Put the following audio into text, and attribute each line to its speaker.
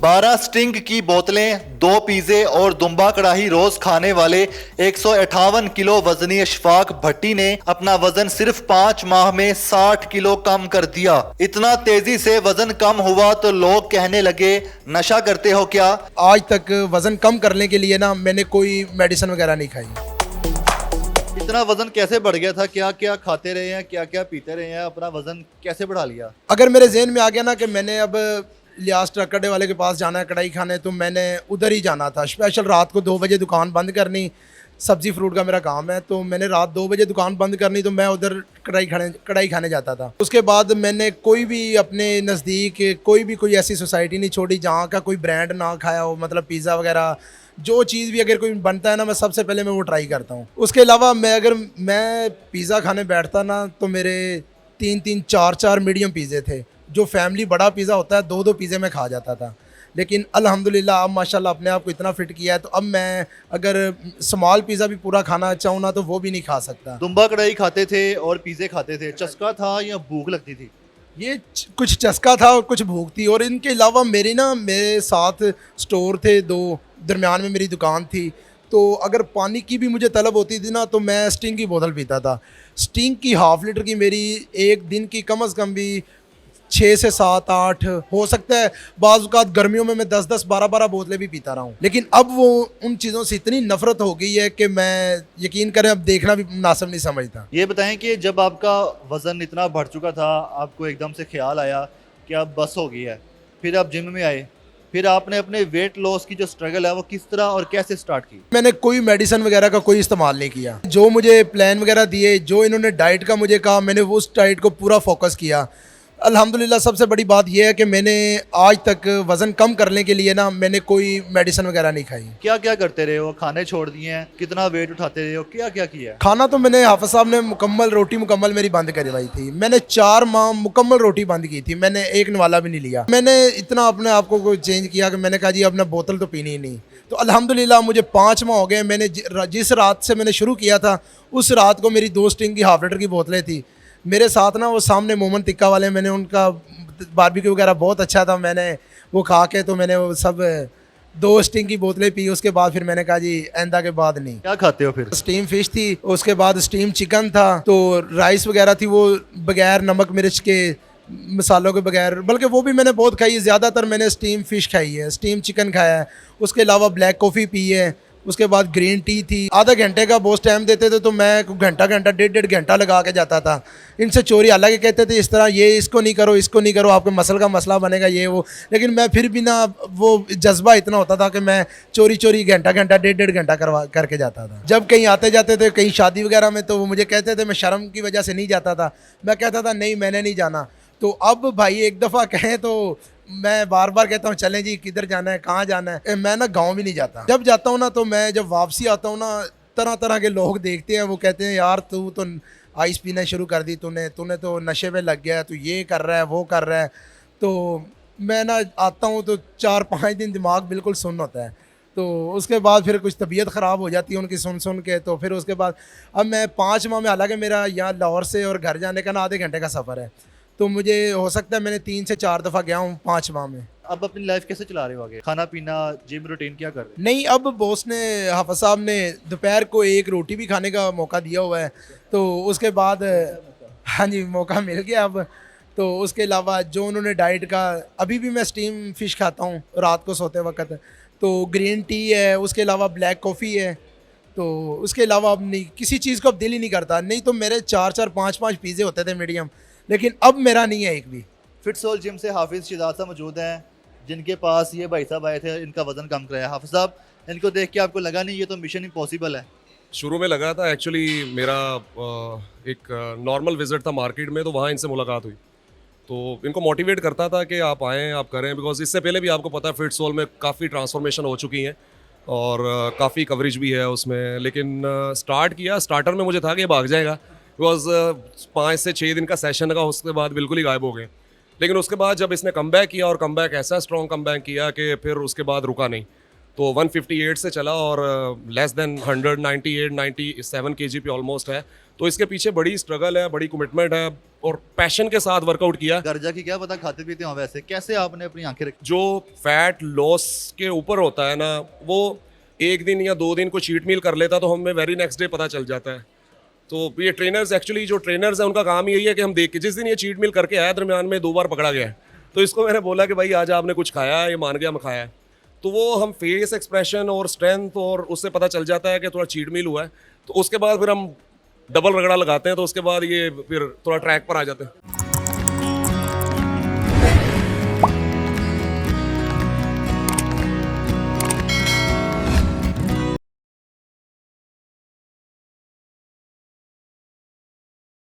Speaker 1: 12 sting की बोतलें, 2 पिज़्ज़े और दुम्बा कड़ाही रोज खाने वाले 158 किलो वजनी अशफाक भट्टी ने अपना वजन सिर्फ 5 माह में 60 किलो कम कर दिया। इतना तेजी से वजन कम हुआ तो लोग कहने लगे नशा करते हो क्या।
Speaker 2: आज तक वज़न कम करने के लिए ना मैंने कोई मेडिसिन वगैरह नहीं खाई।
Speaker 1: इतना वजन कैसे बढ़ गया था, क्या क्या खाते रहे हैं, क्या क्या पीते रहे हैं, अपना वजन कैसे बढ़ा लिया।
Speaker 2: अगर मेरे जहन में आ गया ना कि मैंने अब लियाज ट्रक अड्डे वाले के पास जाना है कढ़ाई खाने, तो मैंने उधर ही जाना था। स्पेशल रात को 2 बजे दुकान बंद करनी, सब्ज़ी फ्रूट का मेरा काम है, तो मैंने रात 2 बजे दुकान बंद करनी, तो मैं उधर कढ़ाई खाने जाता था। उसके बाद मैंने कोई भी अपने नज़दीक कोई ऐसी सोसाइटी नहीं छोड़ी जहाँ का कोई ब्रांड ना खाया हो। मतलब पिज़्ज़ा वगैरह जो चीज़ भी अगर कोई बनता है ना, मैं सबसे पहले मैं वो ट्राई करता हूँ। उसके अलावा अगर मैं पिज़्ज़ा खाने बैठता ना, तो मेरे 3-3 4-4 मीडियम पिज़्ज़े थे। जो फैमिली बड़ा पिज़्ज़ा होता है 2-2 पिज़्ज़े में खा जाता था। लेकिन अल्हम्दुलिल्लाह अब माशाल्लाह अपने आप को इतना फिट किया है, तो अब मैं अगर स्मॉल पिज़्ज़ा भी पूरा खाना चाहूँ ना, तो वो भी नहीं खा सकता।
Speaker 1: दुम्बा कढ़ाई खाते थे और पिज़्ज़े खाते थे, चस्का था या भूख लगती थी।
Speaker 2: ये कुछ चस्का था और कुछ भूख थी। और इनके अलावा मेरे साथ स्टोर थे 2, दरमियान में मेरी दुकान थी। तो अगर पानी की भी मुझे तलब होती थी ना, तो मैं स्टिंग की बोतल पीता था। स्टिंग की हाफ लीटर की मेरी एक दिन की कम से कम भी 6 से 7-8 हो सकता है। बाज़ औक़ात गर्मियों में मैं 10-10 12-12 बोतलें भी पीता रहा हूँ। लेकिन अब वो उन चीज़ों से इतनी नफरत हो गई है कि मैं यकीन करें अब देखना भी मुनासिब नहीं समझता।
Speaker 1: ये बताएं कि जब आपका वज़न इतना बढ़ चुका था, आपको एकदम से ख्याल आया कि अब बस हो गई है, फिर आप जिम में आए, फिर आपने अपने वेट लॉस की जो स्ट्रगल है वो किस तरह और कैसे स्टार्ट की।
Speaker 2: मैंने कोई मेडिसिन वगैरह का कोई इस्तेमाल नहीं किया। जो मुझे प्लान वगैरह दिए, जो इन्होंने डाइट का मुझे कहा, मैंने उस डाइट को पूरा फोकस किया। अल्हम्दुलिल्लाह सबसे बड़ी बात यह है कि मैंने आज तक वज़न कम करने के लिए ना मैंने कोई मेडिसिन वगैरह नहीं खाई।
Speaker 1: क्या क्या करते रहे हो, खाने छोड़ दिए हैं, कितना वेट उठाते रहे हो, क्या क्या किया है।
Speaker 2: खाना तो मैंने हाफ़िज़ साहब ने रोटी मुकम्मल मेरी बंद करवाई थी। मैंने 4 माह मुकम्मल रोटी बंद की थी। मैंने एक नवाला भी नहीं लिया। मैंने इतना अपने आप को चेंज किया कि मैंने कहा जी अब ना बोतल तो पीनी ही नहीं। तो अल्हम्दुलिल्लाह मुझे 5 माह हो गए। मैंने जिस रात से मैंने शुरू किया था, उस रात को मेरी 2 स्टिंग की हाफ लीटर की बोतलें थी मेरे साथ ना। वो सामने मोमन टिक्का वाले, मैंने उनका बारबेक्यू वगैरह बहुत अच्छा था, मैंने वो खा के तो मैंने वो सब 2 स्टिंग की बोतलें पी। उसके बाद फिर मैंने कहा जी आइंदा के बाद नहीं।
Speaker 1: क्या खाते हो फिर।
Speaker 2: स्टीम फिश थी, उसके बाद स्टीम चिकन था, तो राइस वगैरह थी वो बगैर नमक मिर्च के, मसालों के बगैर, बल्कि वो भी मैंने बहुत खाई है। ज़्यादातर मैंने स्टीम फ़िश खाई है, स्टीम चिकन खाया है। उसके अलावा ब्लैक कॉफ़ी पी है। उसके बाद ग्रीन टी थी। आधा घंटे का बॉस टाइम देते थे, तो मैं घंटा 1.5 घंटा लगा के जाता था। इनसे चोरी हालांकि कहते थे इस तरह ये इसको नहीं करो, इसको नहीं करो, आपके मसल का मसला बनेगा ये वो। लेकिन मैं फिर भी ना, वो जज्बा इतना होता था कि मैं चोरी 1.5 घंटा करके जाता था। जब कहीं आते जाते थे, कहीं शादी वगैरह में, तो वो मुझे कहते थे, मैं शर्म की वजह से नहीं जाता था। मैं कहता था नहीं मैंने नहीं जाना। तो अब भाई एक दफ़ा कहें तो मैं बार बार कहता हूँ चलें जी, किधर जाना है, कहाँ जाना है। मैं ना गांव भी नहीं जाता। जब जाता हूँ ना, तो मैं जब वापसी आता हूँ ना, तरह तरह के लोग देखते हैं। वो कहते हैं यार तू तो आइस पीना शुरू कर दी, तूने तो नशे में लग गया, तू ये कर रहा है वो कर रहा है। तो मैं ना आता हूँ तो 4-5 दिन दिमाग बिल्कुल सुन्न होता है। तो उसके बाद फिर कुछ तबीयत ख़राब हो जाती है उनकी सुन के। तो फिर उसके बाद अब मैं 5 माह में, हालांकि मेरा यहाँ लाहौर से और घर जाने का ना आधे घंटे का सफ़र है, तो मुझे हो सकता है मैंने 3 से 4 दफ़ा गया हूँ 5 माह में।
Speaker 1: अब अपनी लाइफ कैसे चला रहे हो आगे, खाना पीना जिम रूटीन क्या कर रहे हो।
Speaker 2: नहीं, अब बॉस ने, हाफ़िज़ साहब ने दोपहर को 1 रोटी भी खाने का मौका दिया हुआ है। तो उसके बाद हाँ जी, मौका मिल गया अब। तो उसके अलावा जो उन्होंने डाइट का, अभी भी मैं स्टीम फ़िश खाता हूँ रात को सोते वक्त। तो ग्रीन टी है, उसके अलावा ब्लैक कॉफ़ी है। तो उसके अलावा अब नहीं, किसी चीज़ को अब दिल ही नहीं करता। नहीं तो मेरे 4-4 5-5 पिज़्ज़े होते थे मीडियम, लेकिन अब मेरा नहीं है एक भी।
Speaker 1: फिट सोल जिम से हाफिज़ शिदात साहब मौजूद हैं, जिनके पास ये भाई साहब आए थे, इनका वजन कम कराया। हाफिज़ साहब, इनको देख के आपको लगा नहीं ये तो मिशन इम्पॉसिबल है।
Speaker 3: शुरू में लगा था एक्चुअली। मेरा एक नॉर्मल विजिट था मार्केट में, तो वहाँ इनसे मुलाकात हुई, तो इनको मोटिवेट करता था कि आप आएँ, आप करें। बिकॉज इससे पहले भी आपको पता है फिट सोल में काफ़ी ट्रांसफॉर्मेशन हो चुकी हैं और काफ़ी कवरेज भी है उसमें। लेकिन स्टार्ट किया, स्टार्टर में मुझे था कि भाग जाएगा, बिकॉज 5 से 6 दिन का सेशन का, उसके बाद बिल्कुल ही गायब हो गए। लेकिन उसके बाद जब इसने कमबैक किया, और कमबैक ऐसा स्ट्रॉन्ग कमबैक किया कि फिर उसके बाद रुका नहीं। तो 158 से चला और लेस देन 198 97 kg पे ऑलमोस्ट है। तो इसके पीछे बड़ी स्ट्रगल है, बड़ी कमिटमेंट है और पैशन के साथ वर्कआउट किया।
Speaker 1: घर जाके क्या पता खाते पीते हो वैसे, कैसे आपने अपनी आंखें रखी?
Speaker 3: जो फैट लॉस के ऊपर होता है ना, वो एक दिन या 2 दिन को चीट मील कर लेता तो हमें वेरी नेक्स्ट डे पता चल जाता है। तो ये ट्रेनर्स, एक्चुअली जो ट्रेनर्स हैं उनका काम यही है कि हम देख के, जिस दिन ये चीट मील करके आया दरमियान में 2 बार पकड़ा गया है, तो इसको मैंने बोला कि भाई आज आपने कुछ खाया है, ये मान गया मैं खाया है। तो वो हम फेस एक्सप्रेशन और स्ट्रेंथ और उससे पता चल जाता है कि थोड़ा चीट मील हुआ है। तो उसके बाद फिर हम डबल रगड़ा लगाते हैं, तो उसके बाद ये फिर थोड़ा ट्रैक पर आ जाते हैं।